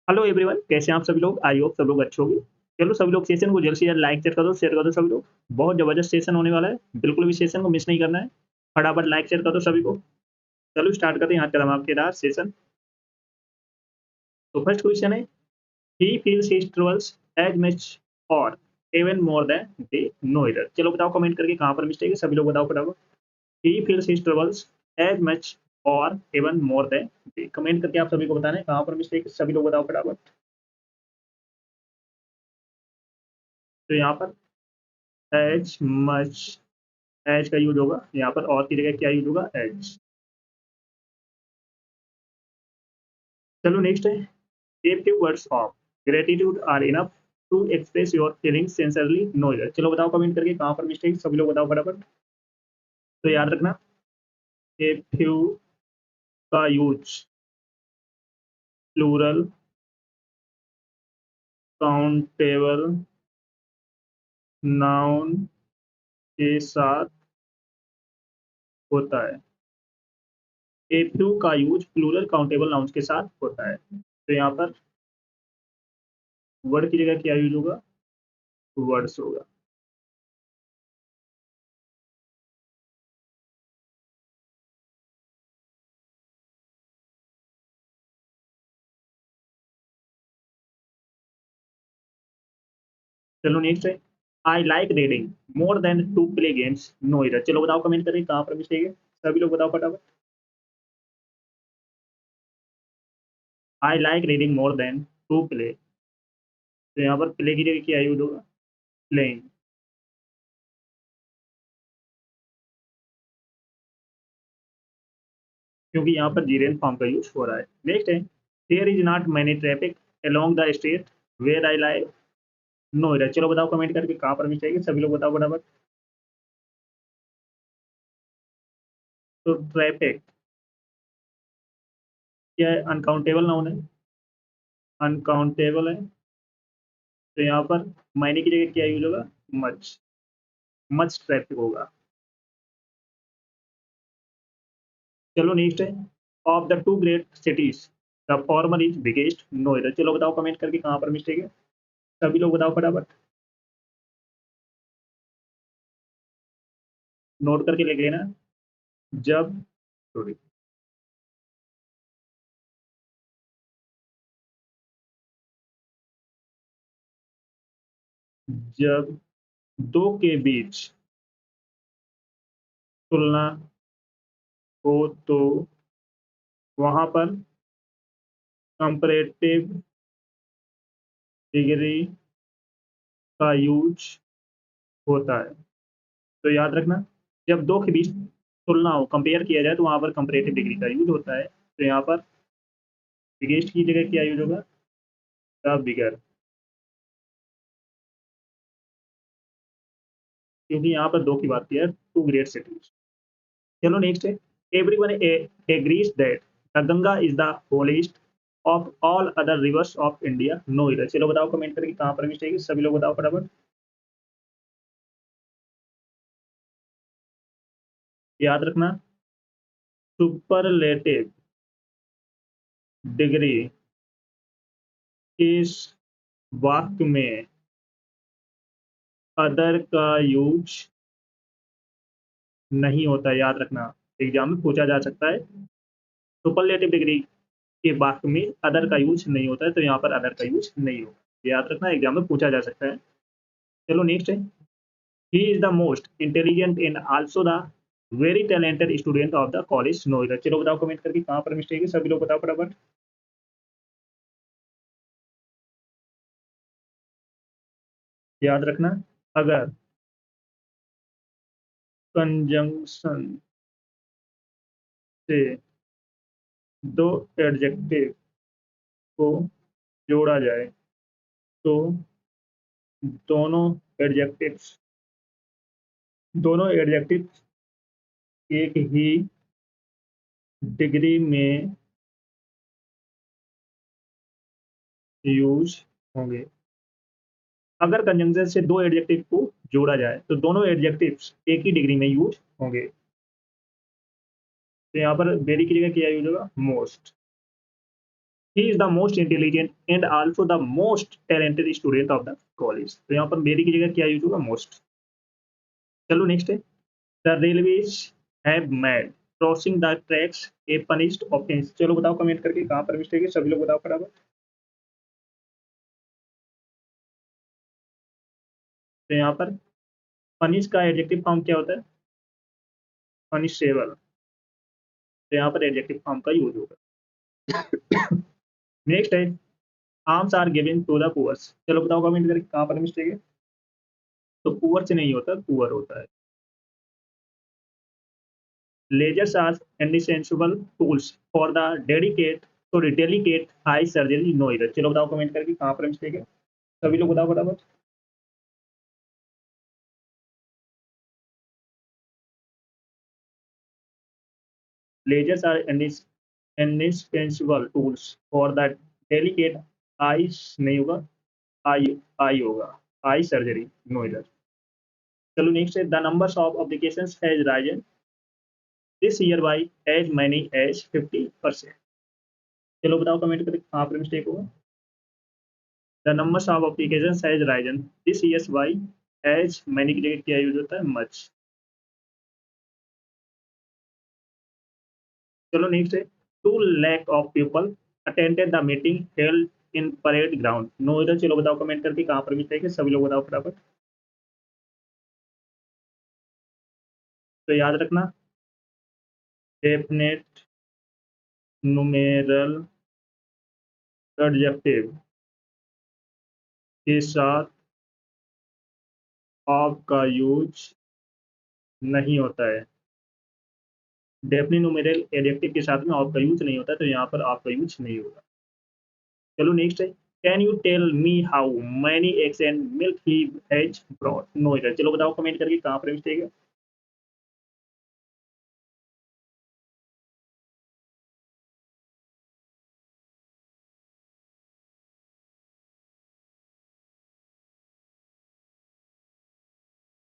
Hello everyone, कैसे हैं आप सभी लोग? आई होप सब लोग अच्छे होंगे। चलो सभी लोग सेशन को जल्द से जल्द लाइक शेयर कर दो सभी लोग। बहुत ज़बरदस्त सेशन होने वाला है, बिल्कुल भी सेशन को मिस नहीं करना है। फटाफट लाइक शेयर कर दो सभी को। चलो स्टार्ट करते हैं आज का धमाकेदार सेशन। तो फर्स्ट क्वेश्चन है, he feels his troubles as much or even more than they know it. चलो बताओ कमेंट करके कहाँ पर मिस्टेक है, सभी लोग बताओ फटाफट। He feels his troubles as much or even more than they. Comment करके आप सभी को बताना है कहाँ पर मिस्टेक है, सभी लोग बताओ फटाफट। तो यहाँ पर एज मच, एज का यूज होगा यहाँ पर, और की जगह क्या यूज होगा? एज। चलो नेक्स्ट है, a few words of gratitude are enough to express your feelings sincerely no इधर। चलो बताओ कमेंट करके कहाँ पर मिस्टेक, सभी लोग बताओ फटाफट। तो याद रखना, ए फ्यू का यूज प्लूरल काउंटेबल नाउन के साथ होता है। ए फ्यू का यूज प्लूरल काउंटेबल नाउन के साथ होता है। तो यहाँ पर वर्ड की जगह क्या यूज होगा? वर्ड्स होगा। चलो नेक्स्ट है, I like reading more than to play games no इधर। चलो बताओ कमेंट करें कहाँ पर मिस्टेक है, सभी लोग बताओ फटाफट। I like reading more than to play. तो यहाँ पर प्ले की जगह क्या यूज होगा? प्लेइंग। क्योंकि यहाँ पर जीरेन फॉर्म का यूज हो रहा है। नेक्स्ट है, there is not many traffic along the street where I live no इधर। चलो बताओ कमेंट करके कहाँ पर मिस्टेक है, सभी लोग बताओ फटाफट। तो ट्रैफिक क्या है? अनकाउंटेबल नाउन है, अनकाउंटेबल है। तो यहाँ पर मैनी की जगह क्या यूज होगा? मच। मच ट्रैफिक होगा। चलो नेक्स्ट है, of the two great cities the former is biggest no इधर। चलो बताओ कमेंट करके कहाँ पर मिस्टेक है, सभी लोग बताओ फटाफट। नोट करके लिख लेना। जब, सॉरी, जब दो के बीच तुलना हो तो वहां पर कंपैरेटिव डिग्री का यूज होता है। तो याद रखना, जब दो के बीच तुलना हो, कंपेयर किया जाए, तो वहां पर कंपैरेटिव डिग्री का यूज होता है। तो यहाँ पर बिगेस्ट की जगह क्या यूज होगा? The bigger. क्योंकि यहाँ पर दो की बात की है, टू ग्रेट सिटीज। चलो नेक्स्ट है, everyone agrees that the Ganga is the holiest of all other rivers of India no इधर। चलो बताओ कमेंट करके कहाँ पर मिस्टेक है, सभी लोग बताओ फटाफट। याद रखना, सुपरलेटिव डिग्री इस वाक्य में अदर का यूज नहीं होता। याद रखना, एग्जाम में पूछा जा सकता है। सुपरलेटिव डिग्री के वाक्य में अदर का यूज नहीं होता है, तो यहाँ पर अदर का यूज नहीं होगा। याद रखना, एग्जाम में पूछा जा सकता है। चलो नेक्स्ट है, he is the most intelligent and also the very talented student of the college Noida. चलो बताओ कमेंट करके कहाँ पर मिस्टेक है, सभी लोग बताओ फटाफट। याद रखना, अगर कंजंक्शन से दो एडजेक्टिव को जोड़ा जाए तो दोनों एडजेक्टिव्स दोनों एडजेक्टिव्स एक ही डिग्री में यूज होंगे। अगर कंजंक्शन से दो एडजेक्टिव को जोड़ा जाए तो दोनों एडजेक्टिव्स एक ही डिग्री में यूज होंगे। तो यहाँ पर वेरी की जगह क्या यूज होगा? Most. He is the most intelligent and also the most talented student of the college. तो यहाँ पर वेरी की जगह क्या यूज होगा, मोस्ट। चलो नेक्स्ट है, the railways have made crossing the tracks A punished offence. चलो बताओ कमेंट करके कहाँ पर मिस्टेक है, सभी लोग बताओ फटाफट। तो यहाँ पर पनिश का एडजेक्टिव फॉर्म क्या होता है, पनिशेबल। तो यहाँ पर एडजेक्टिव फॉर्म का यूज होगा। नेक्स्ट है, alms are given to the poors. चलो बताओ कमेंट करके कहाँ पर मिस्टेक है। तो पुअर से नहीं होता, पुअर होता है। Lasers are indispensable tools for the delicate eye surgery no error. चलो बताओ कमेंट करके कहाँ पर मिस्टेक है, सभी लोग बताओ फटाफट। Lasers are indispensable tools for the delicate eye, नहीं होगा, आई, आई होगा, आई सर्जरी नो एरर। चलो नेक्स्ट है, the numbers of applications has risen this year by as many as 50%। चलो बताओ कमेंट करके कहाँ पर मिस्टेक होगा। The numbers of applications has risen this year by as many की जगह क्या यूज होता है, मच। चलो नेक्स्ट है, 2 lakh of people attended the meeting held in parade ground no इधर। चलो बताओ कमेंट करके कहाँ पर मिस्टेक है, सभी लोग बताओ फटाफट। तो याद रखना, डेफिनेट नुमेरल एडजेक्टिव के साथ ऑफ का यूज नहीं होता है। डेफिनेट नुमेरल एडजेक्टिव के साथ में ऑफ का यूज नहीं होता है, तो यहाँ पर ऑफ का यूज नहीं होगा। चलो नेक्स्ट है, can you tell me how many eggs and milk he has brought no इधर। चलो बताओ कमेंट करके कहाँ पर मिस्टेक है।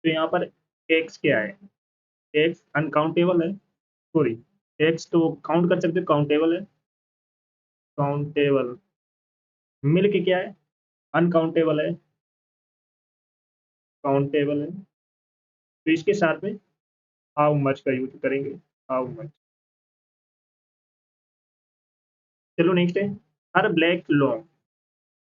तो यहाँ पर एक्स क्या है, एक्स अनकाउंटेबल है, सॉरी, एक्स तो काउंट कर सकते हो, काउंटेबल है, काउंटेबल। मिल्क क्या है, अनकाउंटेबल है, काउंटेबल है। तो इसके साथ में हाउ मच का यूज करेंगे, हाउ मच। चलो नेक्स्ट है, her black long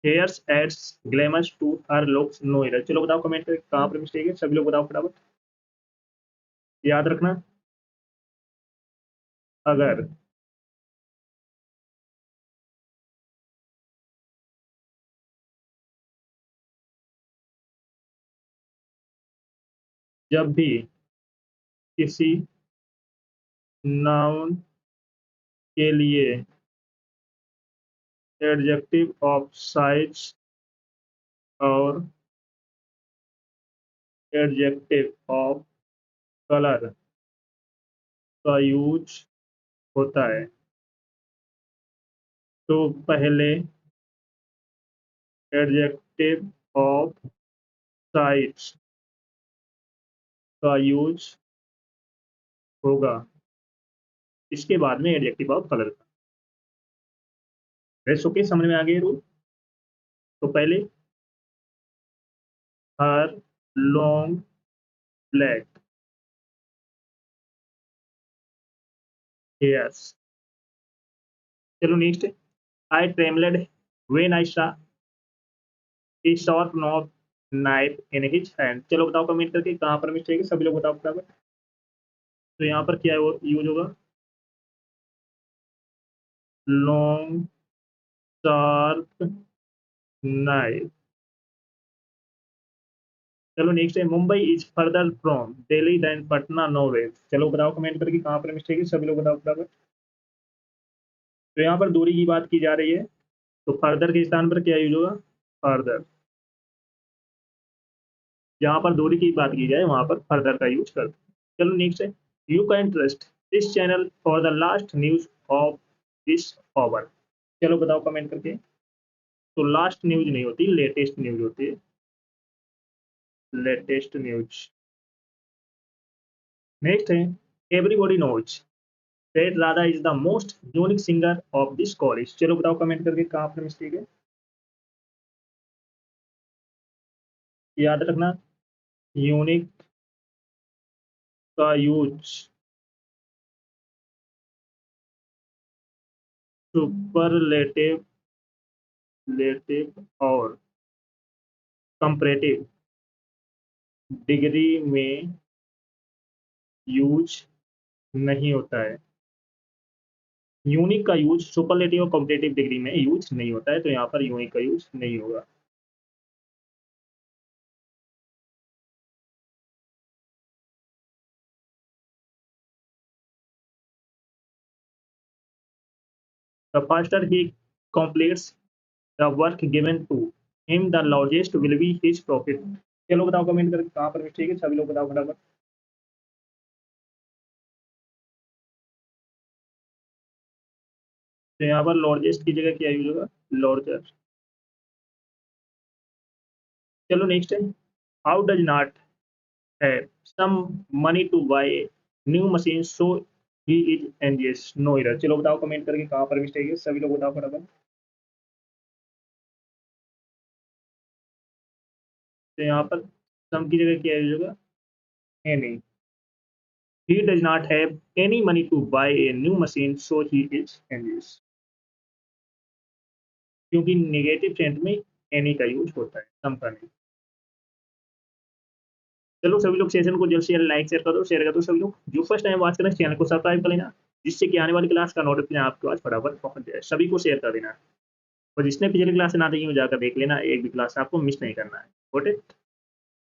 hairs adds glamours to her looks no error. चलो बताओ कमेंट करके कहाँ पर मिस्टेक है, सभी लोग बताओ फटाफट। याद रखना, अगर जब भी किसी नाउन के लिए एडजेक्टिव ऑफ साइज और एडजेक्टिव ऑफ कलर का यूज होता है, तो पहले एडजेक्टिव ऑफ साइज का यूज होगा, इसके बाद में एडजेक्टिव ऑफ कलर का। रेस्ट ओके, समझ में आ गए रूल। तो पहले हर लॉन्ग ब्लैक हेयर्स। चलो next, I trembled when I saw a sharp knob knife in his hand. चलो बताओ कमेंट करके कहाँ पर मिस्टेक है, सभी लोग बताओ फटाफट। तो यहाँ पर क्या यूज होगा, लॉन्ग शार्प नाइफ। चलो नेक्स्ट है, Mumbai is further from Delhi than Patna no way. चलो बताओ कमेंट करके कहाँ पर मिस्टेक है, सभी लोग बताओ फटाफट। तो यहाँ पर दूरी की बात की जा रही है, तो फर्दर के स्थान पर क्या यूज होगा, फर्दर। जहाँ पर दूरी की बात की जाए वहां पर फर्दर का यूज कर। चलो नेक्स्ट है, you can trust this channel for the last news of this hour. चलो बताओ कमेंट करके। तो लास्ट न्यूज नहीं होती, लेटेस्ट न्यूज होती है, लेटेस्ट न्यूज। नेक्स्ट है, everybody knows that Radha is the most unique singer of this college. चलो बताओ कमेंट करके कहाँ पर मिस्टेक है। याद रखना यूनिक का यूज सुपरलेटिव लेटिव और कंपैरेटिव डिग्री में यूज नहीं होता है। यूनिक का यूज सुपरलेटिव और कॉम्पिटेटिव डिग्री में यूज नहीं होता है, तो यहाँ पर यूनिक का यूज नहीं होगा। The faster he completes the work given to him the largest will be his profit। चलो बताओ कमेंट करके कहाँ पर मिस्टेक है, सभी लोग बताओ फटाफट। तो यहाँ पर लार्जेस्ट की जगह क्या यूज होगा, लार्जर। चलो नेक्स्ट है, how does not have some money to buy a new machine so he is envious। No error. चलो बताओ कमेंट करके कहाँ पर मिस्टेक है, सभी लोग बताओ फटाफट। तो यहाँ पर सम की जगह क्या यूज होगा, any. he does not have any money to buy a new machine so he is envious। क्योंकि नेगेटिव सेंस में एनी का यूज होता है, सम का नहीं। चलो सभी लोग सेशन को जल्द से जल्द लाइक शेयर कर दो सभी लोग। जो फर्स्ट टाइम वॉच करें चैनल को सब्सक्राइब कर लेना, जिससे कि आने वाली क्लास का नोटिफिकेशन आपके पास फटाफट पहुंच जाए। सभी को शेयर कर देना, और जिसने पिछली क्लास ना देखी हो जाकर देख लेना, एक भी क्लास आपको मिस नहीं करना है। Got it.